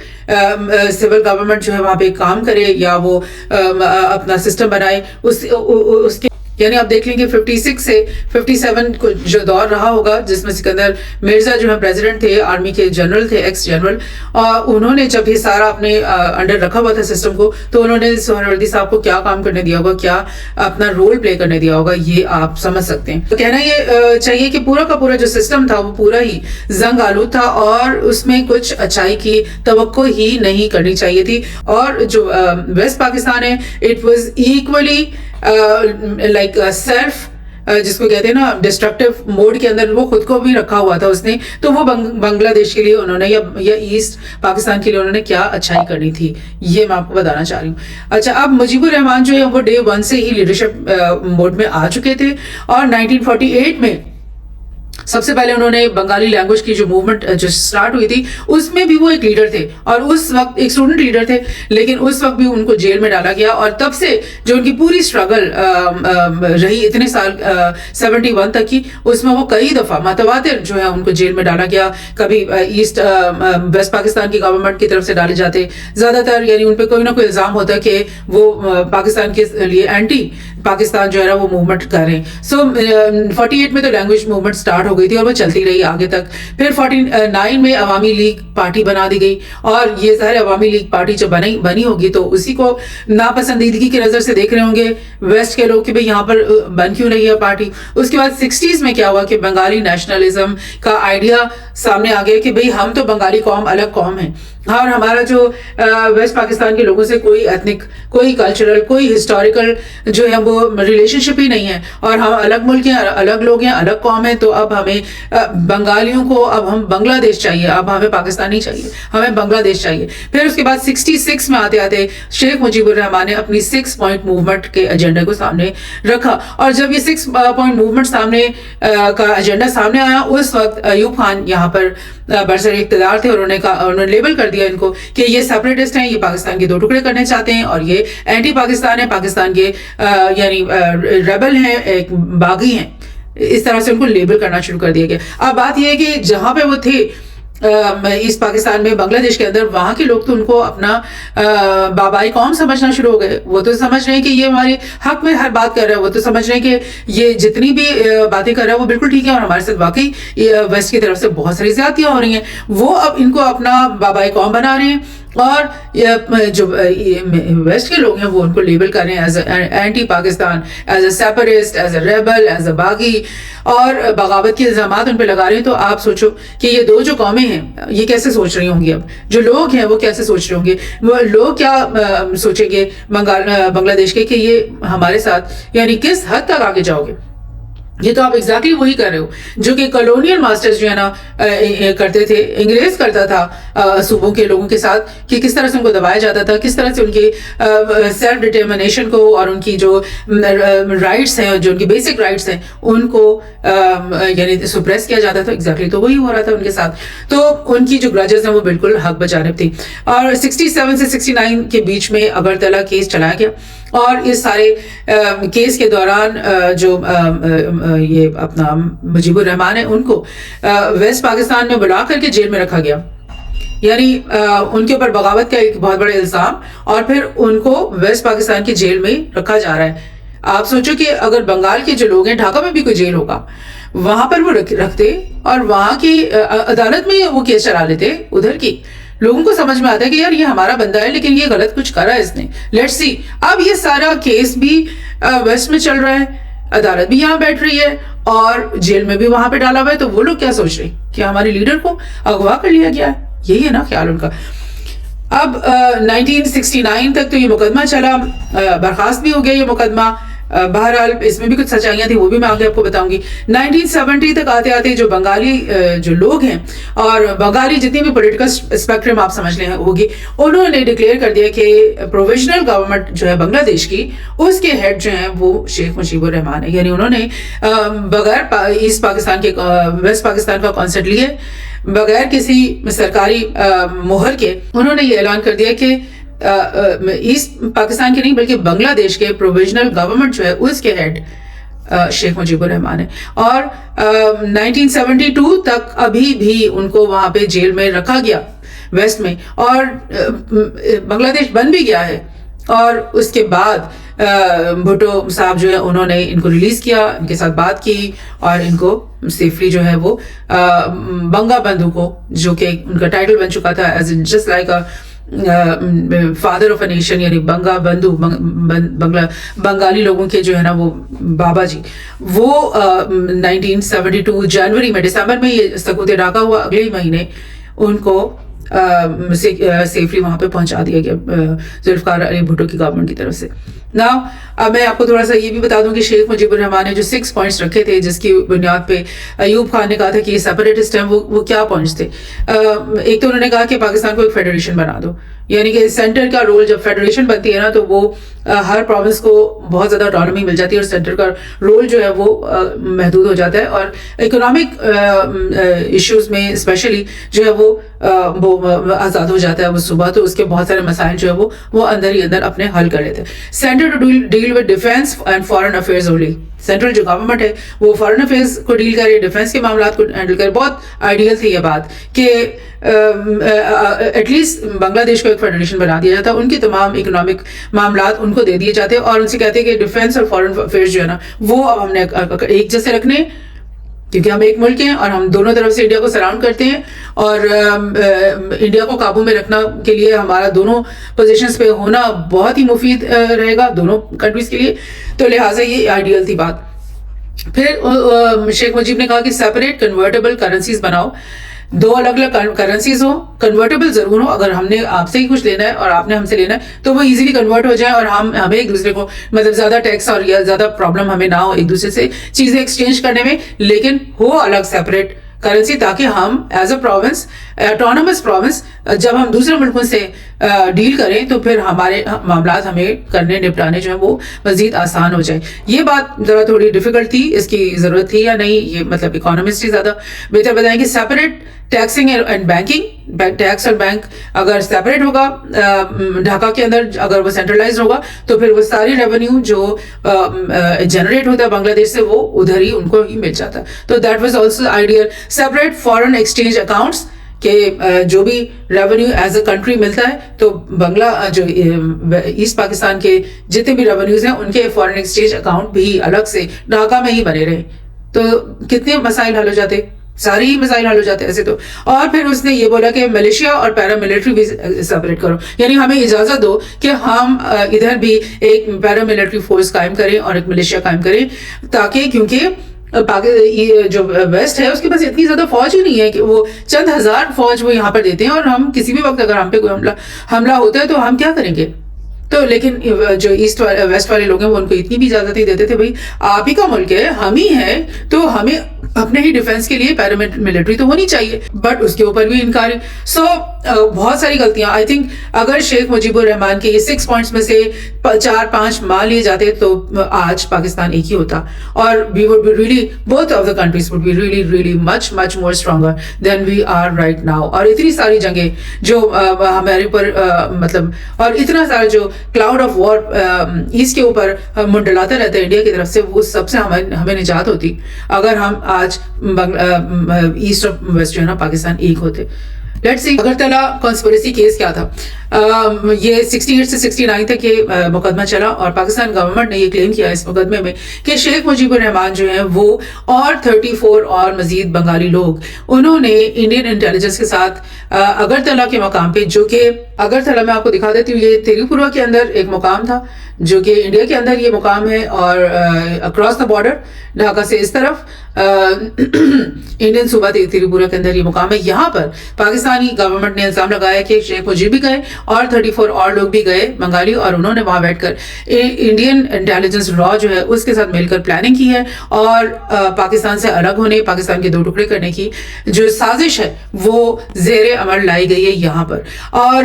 سول گورنمنٹ جو ہے وہاں پہ کام کرے یا وہ اپنا سسٹم بنائے. اس کے یعنی آپ دیکھ لیں کہ 56 سے 57 کو جو دور رہا ہوگا جس میں سکندر مرزا جو ہے پریزیڈنٹ تھے, آرمی کے جنرل تھے, ایکس جنرل, اور انہوں نے جب یہ سارا اپنے انڈر رکھا ہوا تھا سسٹم کو, تو انہوں نے سہروردی صاحب کو کیا کام کرنے دیا ہوگا, کیا اپنا رول پلے کرنے دیا ہوگا, یہ آپ سمجھ سکتے ہیں. تو کہنا یہ چاہیے کہ پورا کا پورا جو سسٹم تھا وہ پورا ہی زنگ آلود تھا اور اس میں کچھ اچھائی کی توقع ہی نہیں کرنی چاہیے تھی. اور جو ویسٹ پاکستان ہے it was equally like self جس کو کہتے ہیں نا ڈسٹرکٹیو موڈ کے اندر وہ خود کو بھی رکھا ہوا تھا اس نے. تو وہ بنگلہ دیش کے لیے انہوں نے یا ایسٹ پاکستان کے لیے انہوں نے کیا اچھائی کرنی تھی, یہ میں آپ کو بتانا چاہ رہی ہوں. اچھا, اب مجیب الرحمان جو ہے وہ ڈے 1 سے ہی لیڈرشپ موڈ میں آ چکے تھے اور 1948 میں سب سے پہلے انہوں نے بنگالی لینگویج کی جو موومنٹ جو سٹارٹ ہوئی تھی اس میں بھی وہ ایک لیڈر تھے اور اس وقت ایک اسٹوڈنٹ لیڈر تھے, لیکن اس وقت بھی ان کو جیل میں ڈالا گیا. اور تب سے جو ان کی پوری اسٹرگل رہی اتنے سال 71 تک کی, اس میں وہ کئی دفعہ متواتر جو ہے ان کو جیل میں ڈالا گیا. کبھی ایسٹ ویسٹ پاکستان کی گورنمنٹ کی طرف سے ڈالے جاتے زیادہ تر, یعنی ان پہ کوئی نہ کوئی الزام ہوتا ہے کہ وہ پاکستان کے لیے اینٹی پاکستان جو ہے نا وہ موومنٹ کر رہے ہیں. سو 48 میں تو لینگویج موومنٹ سٹارٹ ہو گئی تھی اور وہ چلتی رہی آگے تک. پھر 49 میں عوامی لیگ پارٹی بنا دی گئی اور یہ ظاہر عوامی لیگ پارٹی جو بنی ہوگی تو اسی کو ناپسندیدگی کی نظر سے دیکھ رہے ہوں گے ویسٹ کے لوگ کہ بھئی یہاں پر بن کیوں رہی ہے پارٹی. اس کے بعد 60s میں کیا ہوا کہ بنگالی نیشنلزم کا آئیڈیا سامنے آ گیا کہ بھئی ہم تو بنگالی قوم الگ قوم ہیں اور ہمارا جو ویسٹ پاکستان کے لوگوں سے کوئی ایتھنک, کوئی کلچرل, کوئی ہسٹوریکل جو ہے وہ ریلیشن شپ ہی نہیں ہے اور ہم الگ ملک ہیں, الگ لوگ ہیں, الگ قوم ہیں. تو اب ہمیں بنگالیوں کو اب ہم بنگلہ دیش چاہیے, اب ہمیں پاکستان نہیں چاہیے, ہمیں بنگلہ دیش چاہیے. پھر اس کے بعد 66 میں آتے آتے شیخ مجیب الرحمان نے اپنی 6 پوائنٹ موومنٹ کے ایجنڈے کو سامنے رکھا اور جب یہ 6 پوائنٹ موومنٹ سامنے کا ایجنڈا سامنے آیا اس وقت ایوب خان یہاں پر برسر اقتدار تھے اور انہوں نے لیبل کر دیا ان کو کہ یہ سیپریٹسٹ ہیں, یہ پاکستان کے 2 ٹکڑے کرنے چاہتے ہیں اور یہ اینٹی پاکستان ہے, پاکستان کے یعنی ریبل ہیں, ایک باغی ہیں. اس طرح سے ان کو لیبل کرنا شروع کر دیا گیا. اب بات یہ ہے کہ جہاں پہ وہ تھے ایسٹ پاکستان میں بنگلہ دیش کے اندر, وہاں کے لوگ تو ان کو اپنا بابائی قوم سمجھنا شروع ہو گئے. وہ تو سمجھ رہے ہیں کہ یہ ہمارے حق میں ہر بات کر رہا ہے, وہ تو سمجھ رہے ہیں کہ یہ جتنی بھی باتیں کر رہا ہے وہ بالکل ٹھیک ہے اور ہمارے ساتھ واقعی ویسٹ کی طرف سے بہت ساری زیادتیاں ہو رہی ہیں. وہ اب ان کو اپنا بابائی قوم بنا رہے ہیں اور جو ویسٹ کے لوگ ہیں وہ ان کو لیبل کر رہے ہیں as a anti Pakistan, as a separatist, as a rebel, as a باغی، اور بغاوت کے الزامات ان پہ لگا رہے ہیں. تو آپ سوچو کہ یہ دو جو قومیں ہیں یہ کیسے سوچ رہی ہوں گی، اب جو لوگ ہیں وہ کیسے سوچ رہے ہوں گے، وہ لوگ کیا سوچیں گے بنگلہ دیش کے کہ یہ ہمارے ساتھ یعنی کس حد تک آگے جاؤ گے. یہ تو آپ ایگزیکٹلی وہی کر رہے ہو جو کہ کالونیل ماسٹرز جو ہے نا کرتے تھے. انگریز کرتا تھا صوبوں کے لوگوں کے ساتھ کہ کس طرح سے ان کو دبایا جاتا تھا، کس طرح سے ان کی سیلف ڈٹرمنیشن کو اور ان کی جو رائٹس ہیں، جو ان کی بیسک رائٹس ہیں، ان کو یعنی سپریس کیا جاتا تھا. ایگزیکٹلی تو وہی ہو رہا تھا ان کے ساتھ. تو ان کی جو گرجز ہیں وہ بالکل حق بجانب تھی. اور 67 سے 69 کے بیچ میں اگرتلہ کیس چلایا گیا، اور اس سارے کیس کے دوران جو یہ اپنا مجیب الرحمان ہے ان کو ویسٹ پاکستان میں بلا کر کے جیل میں رکھا گیا. یعنی ان کے اوپر بغاوت کا ایک بہت بڑا الزام، اور پھر ان کو ویسٹ پاکستان کی جیل میں رکھا جا رہا ہے. آپ سوچو کہ اگر بنگال کے جو لوگ ہیں، ڈھاکہ میں بھی کوئی جیل ہوگا، وہاں پر وہ رکھتے اور وہاں کی عدالت میں وہ کیس چلا لیتے. ادھر کی لوگوں کو سمجھ میں آتا ہے کہ یار یہ ہمارا بندہ ہے لیکن یہ غلط کچھ کرا ہے اس نے، لیٹس سی. اب یہ سارا کیس بھی ویسٹ میں چل رہا ہے، عدالت بھی یہاں بیٹھ رہی ہے، اور جیل میں بھی وہاں پہ ڈالا ہوا ہے. تو وہ لوگ کیا سوچ رہے ہیں کہ ہمارے لیڈر کو اغوا کر لیا گیا ہے. یہی ہے نا خیال ان کا. اب 1969 تک تو یہ مقدمہ چلا، برخاست بھی ہو گیا یہ مقدمہ. بہرحال اس میں بھی کچھ سچائیاں تھیں، وہ بھی میں آگے آپ کو بتاؤں گی. 1970 تک آتے آتے جو بنگالی جو لوگ ہیں اور بنگالی جتنی بھی پولیٹیکل اسپیکٹرم آپ سمجھ لیں ہوگی، انہوں نے ڈکلیئر کر دیا کہ پروویژنل گورنمنٹ جو ہے بنگلہ دیش کی، اس کے ہیڈ جو ہیں وہ شیخ مجیب الرحمان ہے. یعنی انہوں نے بغیر ایسٹ پاکستان کے ویسٹ پاکستان کا کانسیپٹ لیے، بغیر کسی سرکاری مہر کے، انہوں نے یہ اعلان کر دیا کہ ایسٹ پاکستان کے نہیں بلکہ بنگلہ دیش کے پروویژنل گورنمنٹ جو ہے اس کے ہیڈ شیخ مجیب الرحمان ہے. اور 1972 تک ابھی بھی ان کو وہاں پہ جیل میں رکھا گیا ویسٹ میں، اور بنگلہ دیش بن بھی گیا ہے. اور اس کے بعد بھٹو صاحب جو ہے انہوں نے ان کو ریلیز کیا، ان کے ساتھ بات کی، اور ان کو سیفلی جو ہے وہ بنگا بندھو کو، جو کہ ان کا ٹائٹل بن چکا تھا as in just like father of a nation, یعنی بنگا بندھو، بنگالی لوگوں کے جو ہے نا وہ بابا جی، وہ 1972 جنوری میں، دسمبر میں یہ سقوط ڈھاکہ ہوا، اگلے ہی مہینے ان کو سیفلی وہاں پہ پہنچا دیا گیا ذوالفقار علی بھٹو کی گورنمنٹ کی طرف سے. اب میں آپ کو تھوڑا سا یہ بھی بتا دوں کہ شیخ مجیب الرحمان نے جو 6 پوائنٹس رکھے تھے جس کی بنیاد پہ ایوب خان نے کہا تھا کہ یہ سیپریٹسٹ ہیں، وہ کیا پوائنٹس تھے. ایک تو انہوں نے کہا کہ پاکستان کو ایک فیڈریشن بنا دو، یعنی کہ سینٹر کا رول جب فیڈریشن بنتی ہے نا تو وہ ہر پروونس کو بہت زیادہ اٹانومی مل جاتی ہے، اور سینٹر کا رول جو ہے وہ محدود ہو جاتا ہے. اور اکنامک ایشوز میں اسپیشلی جو ہے وہ آزاد ہو جاتا ہے وہ صوبہ، تو اس کے بہت سارے مسائل جو ہے وہ اندر ہی اندر اپنے حل کر لیتے ہیں. Centre to deal with defence and foreign affairs only. Central جو گورنمنٹ ہے وہ فارن افیئرز کو ڈیل کرے، ڈیفینس کے معاملات کو ہینڈل کرے. بہت آئیڈیل تھی یہ بات کہ ایٹ لیسٹ بنگلہ دیش کو ایک فیڈریشن بنا دیا جاتا، ان کے تمام اکنامک معاملات ان کو دے دیے جاتے، اور ان سے کہتے ہیں کہ ڈیفینس اور فارن افیئرز جو ہے نا وہ اب ہم نے ایک جیسے رکھنے، کیونکہ ہم ایک ملک ہیں اور ہم دونوں طرف سے انڈیا کو سراؤنڈ کرتے ہیں، اور انڈیا کو قابو میں رکھنا کے لیے ہمارا دونوں پوزیشنز پہ ہونا بہت ہی مفید رہے گا دونوں کنٹریز کے لیے. تو لہٰذا یہ آئیڈیل تھی بات. پھر شیخ مجیب نے کہا کہ سیپریٹ کنورٹیبل کرنسیز بناؤ، 2 الگ الگ کرنسیز ہوں، کنورٹیبل ضرور ہو. اگر ہم نے آپ سے ہی کچھ لینا ہے اور آپ نے ہم سے لینا ہے تو وہ ایزیلی کنورٹ ہو جائے، اور ہمیں ایک دوسرے کو مطلب زیادہ ٹیکس اور زیادہ پرابلم ہمیں نہ ہو ایک دوسرے سے چیزیں ایکسچینج کرنے میں، لیکن ہو الگ سیپریٹ کرنسی، تاکہ ہم as a province, autonomous province, جب ہم دوسرے ملکوں سے ڈیل کریں تو پھر ہمارے معاملات ہمیں کرنے نپٹانے جو ہیں وہ مزید آسان ہو جائے. یہ بات ذرا تھوڑی ڈیفیکلٹ تھی، اس کی ضرورت تھی یا نہیں یہ مطلب اکانومسٹ ہی زیادہ بہتر بتائیں کہ separate taxing and banking, tax اور بینک اگر سیپریٹ ہوگا ڈھاکہ کے اندر، اگر وہ سینٹرلائز ہوگا تو پھر وہ ساری ریونیو جو جنریٹ ہوتا ہے بنگلہ دیش سے وہ ادھر ہی ان کو ہی مل جاتا ہے. تو that was also ideal. Separate foreign exchange accounts, کہ جو بھی ریونیو ایز اے کنٹری ملتا ہے تو بنگلہ جو ایسٹ پاکستان کے جتنے بھی ریونیوز ہیں ان کے فارن ایکسچینج اکاؤنٹ بھی الگ سے ڈھاکہ میں ہی بنے رہے، تو کتنے مسائل حل ہو جاتے. سارے ہی مسائل حل ہو جاتے ہیں ایسے تو. اور پھر اس نے یہ بولا کہ ملیشیا اور پیراملٹری بھی سپریٹ کرو, یعنی ہمیں اجازت دو کہ ہم ادھر بھی ایک پیراملٹری فورس قائم کریں اور ایک ملیشیا قائم کریں, تاکہ کیونکہ جو ویسٹ ہے اس کے پاس اتنی زیادہ فوج ہی نہیں ہے کہ وہ چند ہزار فوج وہ یہاں پر دیتے ہیں, اور ہم کسی بھی وقت اگر ہم پہ کوئی حملہ ہوتا ہے تو ہم کیا کریں گے. تو لیکن جو ایسٹ ویسٹ والے لوگ ہیں وہ ان کو اتنی بھی اجازت نہیں دیتے تھے, بھائی آپ ہی کا ملک ہے, ہم ہی ہیں, تو ہمیں اپنے ہی ڈیفنس کے لیے پیراملٹری تو ہونی چاہیے, بٹ اس کے اوپر بھی انکار ہے. سو بہت ساری غلطیاں. آئی تھنک اگر شیخ مجیب الرحمان کے یہ 6 پوائنٹس میں سے 4-5 مان لیے جاتے تو آج پاکستان ایک ہی ہوتا, اور we would be really, both of the countries would be really much more stronger than we are right now. اور اتنی ساری جنگیں جو ہمارے اوپر مطلب, اور اتنا سارا جو کلاؤڈ آف وار ایسٹ کے اوپر منڈلاتا رہتا ہے انڈیا کی طرف سے, وہ سب سے ہمیں نجات ہوتی اگر ہم آج ایسٹ اور ویسٹ جو ہے نا پاکستان ایک ہوتے. Let's see Agartala conspiracy case کیا تھا. یہ 68 سے 69 تک یہ مقدمہ چلا, اور پاکستان گورنمنٹ نے یہ کلیم کیا اس مقدمے میں کہ شیخ مجیب الرحمان جو ہیں وہ اور 34 اور مزید بنگالی لوگ, انہوں نے انڈین انٹیلیجنس کے ساتھ اگرتلہ کے مقام پہ, جو کہ اگرتلہ میں آپ کو دکھا دیتی ہوں, یہ تریپورہ کے اندر ایک مقام تھا جو کہ انڈیا کے اندر یہ مقام ہے, اور اکراس دا بارڈر ڈھاکہ سے اس طرف انڈین صوبہ تریپورہ کے اندر یہ مقام ہے. یہاں پر پاکستانی گورنمنٹ نے الزام لگایا کہ شیخ مجیب بھی گئے اور 34 اور لوگ بھی گئے بنگالی, اور انہوں نے وہاں بیٹھ کر انڈین انٹیلیجنس را جو ہے اس کے ساتھ مل کر پلاننگ کی ہے, اور پاکستان سے الگ ہونے, پاکستان کے 2 ٹکڑے کرنے کی جو سازش ہے وہ زیر عمل لائی گئی ہے یہاں پر. اور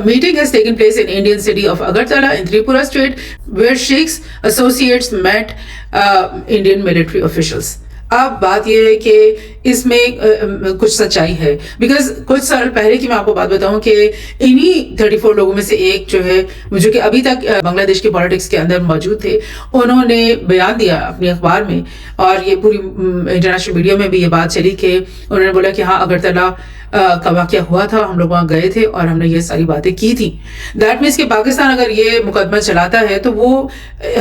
meeting has taken place in Indian city of Agartala in Tripura state where شیخ's associates met Indian military officials. اب بات یہ ہے کہ اس میں کچھ سچائی ہے, بیکاز کچھ سال پہلے کی میں آپ کو بات بتاؤں کہ انہی 34 لوگوں میں سے ایک جو ہے جو کہ ابھی تک بنگلہ دیش کی پالیٹکس کے اندر موجود تھے, انہوں نے بیان دیا اپنی اخبار میں, اور یہ پوری انٹرنیشنل میڈیا میں بھی یہ بات چلی کہ انہوں نے بولا کہ ہاں اگرتلہ کا واقعہ ہوا تھا, ہم لوگ وہاں گئے تھے اور ہم نے یہ ساری باتیں کی تھی. دیٹ مینس کہ پاکستان اگر یہ مقدمہ چلاتا ہے تو وہ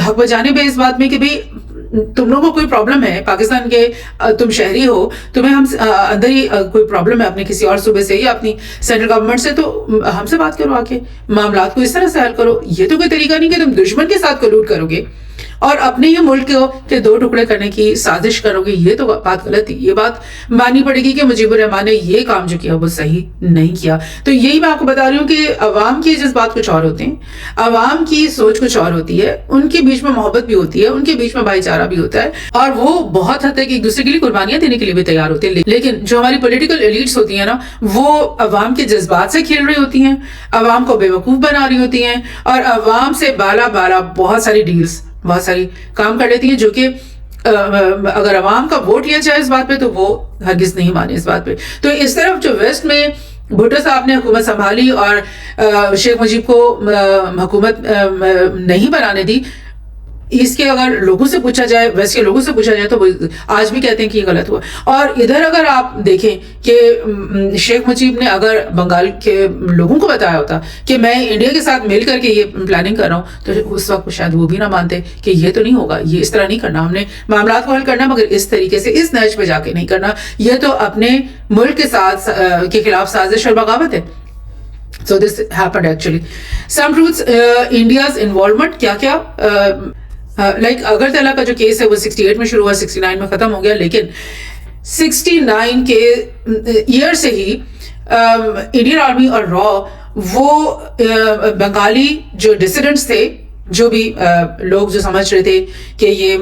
حق بجانب ہے اس بات میں کہ بھئی تم لوگوں کو کوئی پرابلم ہے, پاکستان کے تم شہری ہو, تمہیں ہم اندر ہی کوئی پرابلم ہے اپنے کسی اور صوبے سے یا اپنی سینٹرل گورنمنٹ سے, تو ہم سے بات کرو, آ کے معاملات کو اس طرح سے حل کرو. یہ تو کوئی طریقہ نہیں کہ تم دشمن کے ساتھ کلوٹ کرو گے اور اپنے ہی ملک کے 2 ٹکڑے کرنے کی سازش کرو گے. یہ تو بات غلط تھی, یہ بات ماننی پڑے گی کہ مجیب الرحمان نے یہ کام جو کیا وہ صحیح نہیں کیا. تو یہی میں آپ کو بتا رہی ہوں کہ عوام کے جذبات کچھ اور ہوتے ہیں, عوام کی سوچ کچھ اور ہوتی ہے, ان کے بیچ میں محبت بھی ہوتی ہے, ان کے بیچ میں بھائی چارہ بھی ہوتا ہے, اور وہ بہت حد تک ایک دوسرے کے لیے قربانیاں دینے کے لیے بھی تیار ہوتے ہیں. لیکن جو ہماری پولیٹیکل ایلیٹس ہوتی ہیں نا, وہ عوام کے جذبات سے کھیل رہی ہوتی ہیں, عوام کو بیوقوف بنا رہی ہوتی ہیں, اور عوام سے بالا بہت ساری ڈیلز, بہت ساری کام کر لیتی ہیں, جو کہ اگر عوام کا ووٹ لیا جائے اس بات پہ تو وہ ہرگز نہیں مانے اس بات پہ. تو اس طرف جو ویسٹ میں بھٹو صاحب نے حکومت سنبھالی اور شیخ مجیب کو حکومت نہیں بنانے دی, اس کے اگر لوگوں سے پوچھا جائے, ویسٹ کے لوگوں سے پوچھا جائے, تو وہ آج بھی کہتے ہیں کہ یہ غلط ہوا. اور ادھر اگر آپ دیکھیں کہ شیخ مجیب نے اگر بنگال کے لوگوں کو بتایا ہوتا کہ میں انڈیا کے ساتھ مل کر کے یہ پلاننگ کر رہا ہوں, تو اس وقت شاید وہ بھی نہ مانتے کہ یہ تو نہیں ہوگا, یہ اس طرح نہیں کرنا, ہم نے معاملات کو حل کرنا مگر اس طریقے سے, اس نہج پہ جا کے نہیں کرنا, یہ تو اپنے ملک کے ساتھ کے خلاف سازش اور بغاوت ہے. So this happened actually. Some truths, India's involvement کیا لائک اگرتلہ کا جو کیس ہے وہ 68 میں شروع ہوا, 69 میں ختم ہو گیا, لیکن 69 کے ایئر سے ہی انڈین آرمی اور را وہ بنگالی جو ڈسیڈنٹس تھے, جو بھی لوگ جو سمجھ رہے تھے کہ یہ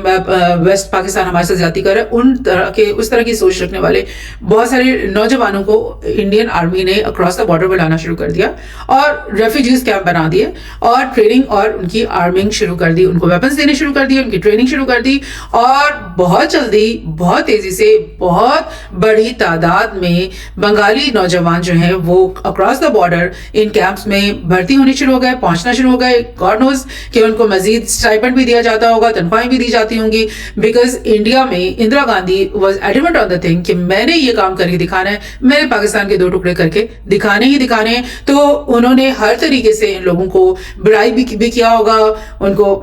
ویسٹ پاکستان ہمارے ساتھ زیادتی کر رہا ہے, ان طرح کے اس طرح کی سوچ رکھنے والے بہت سارے نوجوانوں کو انڈین آرمی نے اکراس دا بارڈر بلانا شروع کر دیا, اور ریفیوجیز کیمپ بنا دیے, اور ٹریننگ اور ان کی آرمنگ شروع کر دی, ان کو ویپنز دینے شروع کر دیے, ان کی ٹریننگ شروع کر دی, اور بہت جلدی, بہت تیزی سے, بہت بڑی تعداد میں بنگالی نوجوان جو ہیں وہ اکراس دا بارڈر ان کیمپس میں بھرتی ہونی شروع ہو گئے, پہنچنا شروع ہو گئے. گاڈ نوز کہ ان کو مزید اسٹائپنڈ بھی دیا جاتا ہوگا, تنخواہیں بھی دی جاتی ہوں گی, بیکاز انڈیا میں Indira Gandhi was adamant on the thing کہ میں نے یہ کام کر کے دکھانا ہے, میں نے پاکستان کے 2 ٹکڑے کر کے دکھانے ہی دکھانے ہیں. تو انہوں نے ہر طریقے سے ان لوگوں کو برائی بھی کیا ہوگا, ان کو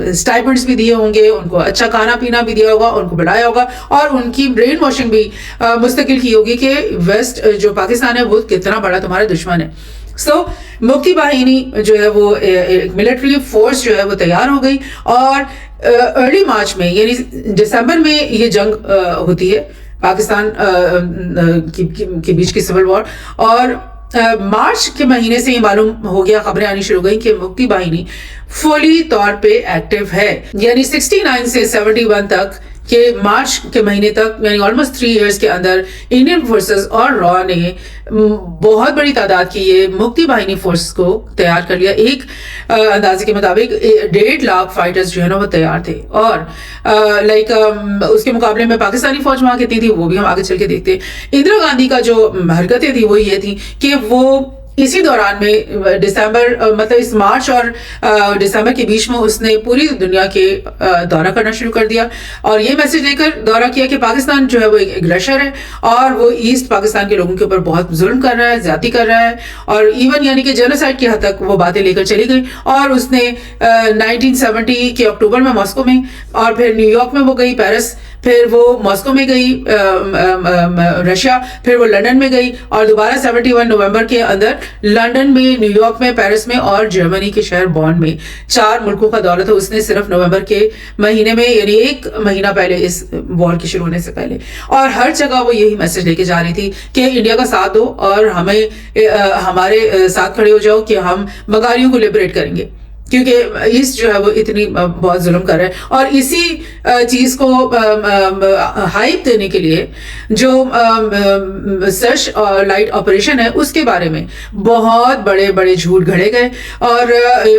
اسٹائپنڈس بھی دیے ہوں گے, ان کو اچھا کھانا پینا بھی دیا ہوگا, ان کو بلایا ہوگا, اور ان کی برین واشنگ بھی مستقل کی ہوگی کہ ویسٹ جو پاکستان ہے وہ کتنا بڑا تمہارا دشمن ہے. مکتی باہینی جو ہے وہ ایک ملٹری فورس جو ہے وہ تیار ہو گئی, اور ارلی مارچ میں یعنی دسمبر میں یہ جنگ ہوتی ہے پاکستان کے بیچ کی سول وار, اور مارچ کے مہینے سے یہ معلوم ہو گیا, خبریں آنی شروع ہو گئی کہ مکتی باہینی فلی طور پہ ایکٹیو ہے. یعنی 69 سے 71 تک کہ مارچ کے مہینے تک یعنی آلموسٹ 3 ایئرس کے اندر انڈین فورسز اور را نے بہت بڑی تعداد کی یہ مکتی باہینی فورس کو تیار کر لیا. ایک اندازے کے مطابق 1.5 لاکھ فائٹرز جو ہے نا وہ تیار تھے, اور لائک اس کے مقابلے میں پاکستانی فوج وہاں کتنی تھی وہ بھی ہم آگے چل کے دیکھتے ہیں. اندرا گاندھی کا جو حرکتیں تھی وہ یہ تھی کہ وہ اسی دوران میں دسمبر مطلب اس مارچ اور دسمبر کے بیچ میں اس نے پوری دنیا کے دورہ کرنا شروع کر دیا, اور یہ میسج لے کر دورہ کیا کہ پاکستان جو ہے وہ ایک اگریشر ہے, اور وہ ایسٹ پاکستان کے لوگوں کے اوپر بہت ظلم کر رہا ہے, زیادتی کر رہا ہے, اور ایون یعنی کہ جینوسائیڈ کی حد تک وہ باتیں لے کر چلی گئی. اور اس نے 1970 کے اکتوبر میں ماسکو میں, اور پھر نیو یارک میں وہ گئی, پیرس, پھر وہ ماسکو میں گئی رشیا, پھر وہ لنڈن میں گئی, اور دوبارہ 71 نومبر کے اندر لنڈن میں, نیو یارک میں, پیرس میں اور جرمنی کے شہر بون میں 4 ملکوں کا دورہ تھا اس نے صرف نومبر کے مہینے میں, یعنی 1 مہینہ پہلے اس وار کی شروع ہونے سے پہلے. اور ہر جگہ وہ یہی میسج لے کے جا رہی تھی کہ انڈیا کا ساتھ دو اور ہمارے ساتھ کھڑے ہو جاؤ کہ ہم بنگالیوں کو لبریٹ کریں گے, کیونکہ ایسٹ جو ہے وہ اتنی بہت ظلم کر رہا ہے. اور اسی چیز کو ہائپ دینے کے لیے جو سرچ لائٹ آپریشن ہے اس کے بارے میں بہت بڑے بڑے جھوٹ گھڑے گئے, اور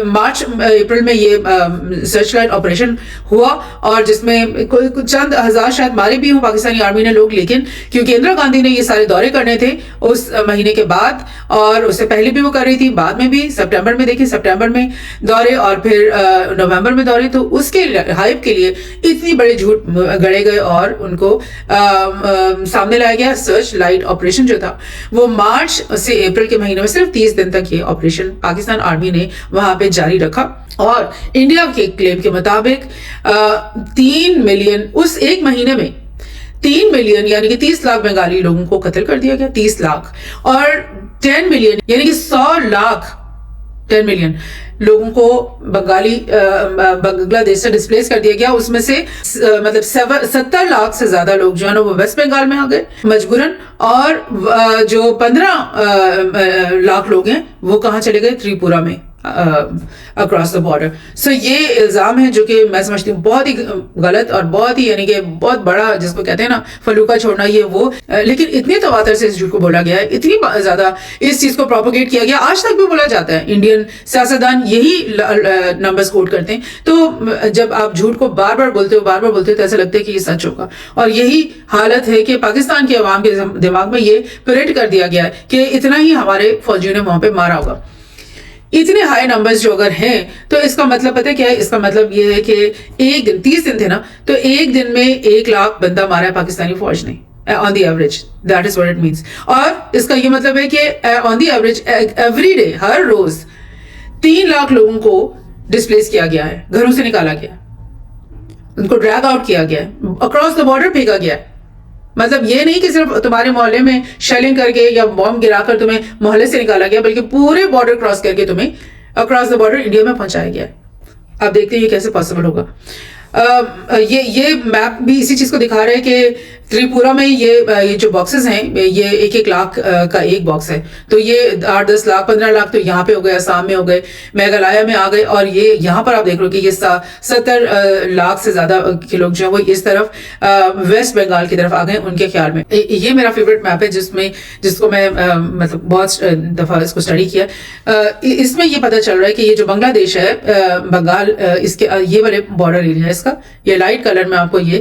مارچ اپریل میں یہ سرچ لائٹ آپریشن ہوا, اور جس میں چند ہزار شاید مارے بھی ہوں پاکستانی آرمی نے لوگ, لیکن کیونکہ اندرا گاندھی نے یہ سارے دورے کرنے تھے اس مہینے کے بعد, اور اس سے پہلے بھی وہ کر رہی تھی, بعد میں بھی سپٹمبر میں دیکھیں, سپٹمبر میں دورے اور پھر نومبر میں دورے, تو اس کے ہائپ کے لیے اتنی بڑے جھوٹ گڑے گئے, اور ان کو سامنے لایا گیا. سرچ لائٹ آپریشن جو تھا وہ مارچ سے اپریل کے مہینے میں صرف 30 دن تک یہ آپریشن پاکستان آرمی نے وہاں پہ جاری رکھا, اور انڈیا کے کلیم کے مطابق 3 ملین اس ایک مہینے میں 3 ملین یعنی کہ 30 لاکھ بنگالی لوگوں کو قتل کر دیا گیا, 30 لاکھ, اور 10 ملین یعنی کہ 100 لاکھ 10 ملین لوگوں کو بنگلہ دیش سے ڈسپلیس کر دیا گیا. اس میں سے مطلب 70 لاکھ سے زیادہ لوگ جو ہے نا وہ ویسٹ بنگال میں آ گئے مجبوراً, اور جو 15 لاکھ لوگ ہیں وہ کہاں چلے گئے, تریپورا میں اکراس دا بارڈر. سو یہ الزام ہے جو کہ میں سمجھتی ہوں بہت ہی غلط اور بہت ہی یعنی کہ بہت بڑا جس کو کہتے ہیں نا فلوکا چھوڑنا یہ وہ, لیکن اتنے تواتر سے اس جھوٹ کو بولا گیا ہے, اتنی زیادہ اس چیز کو پروپیگیٹ کیا گیا, آج تک بھی بولا جاتا ہے. انڈین سیاستدان یہی نمبرز کوٹ کرتے ہیں, تو جب آپ جھوٹ کو بار بار بولتے ہو تو ایسا لگتا ہے کہ یہ سچ ہوگا. اور یہی حالت ہے کہ پاکستان کے عوام کے دماغ میں یہ پرنٹ کر دیا گیا ہے کہ اتنا ہی ہمارے فوجیوں نے وہاں پہ مارا ہوگا. اتنے ہائی نمبرز جو اگر ہیں تو اس کا مطلب پتہ کیا ہے, اس کا مطلب یہ ہے کہ ایک دن 30 دن تھے نا, تو ایک دن میں 1 لاکھ بندہ مارا ہے پاکستانی فوج نے on the average. That is what it means. اور اس کا یہ مطلب ہے کہ on the average every day ہر روز 3 لاکھ لوگوں کو ڈسپلیس کیا گیا ہے, گھروں سے نکالا گیا, ان کو ڈریگ آؤٹ کیا گیا ہے, اکراس دا بارڈر پھینکا گیا ہے. مطلب یہ نہیں کہ صرف تمہارے محلے میں شیلنگ کر کے یا بم گرا کر تمہیں محلے سے نکالا گیا, بلکہ پورے بارڈر کراس کر کے تمہیں اکراس دا بارڈر انڈیا میں پہنچایا گیا ہے. اب دیکھتے ہیں یہ کیسے پاسبل ہوگا. یہ میپ بھی اسی چیز کو دکھا رہا ہے کہ تریپورا میں یہ جو باکسز ہیں یہ 1-1 لاکھ کا ایک باکس ہے, تو یہ 8-10 لاکھ 15 لاکھ تو یہاں پہ ہو گئے, آسام میں ہو گئے, میگھالیہ میں آ گئے, اور یہ یہاں پر آپ دیکھ لو کہ یہ 70 لاکھ سے زیادہ کے لوگ جو ہیں وہ اس طرف ویسٹ بنگال کی طرف آ گئے ان کے خیال میں. یہ میرا فیوریٹ میپ ہے جس کو میں مطلب بہت دفعہ اس کو اسٹڈی کیا. اس میں یہ پتہ چل رہا ہے کہ یہ جو بنگلہ دیش ہے بنگال, اس کے یہ والے بارڈر ایریا ہے, اس کا یہ لائٹ کلر میں آپ کو یہ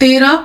13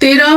13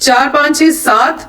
4, 5, 6, 7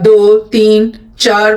2, 3, 4,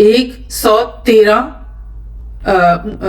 113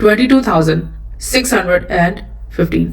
22,615।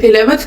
11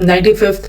95th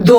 2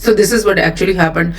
So this is what actually happened.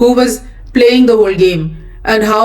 who was playing the whole game and how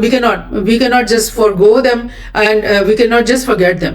we cannot just forgo them and we cannot just forget them.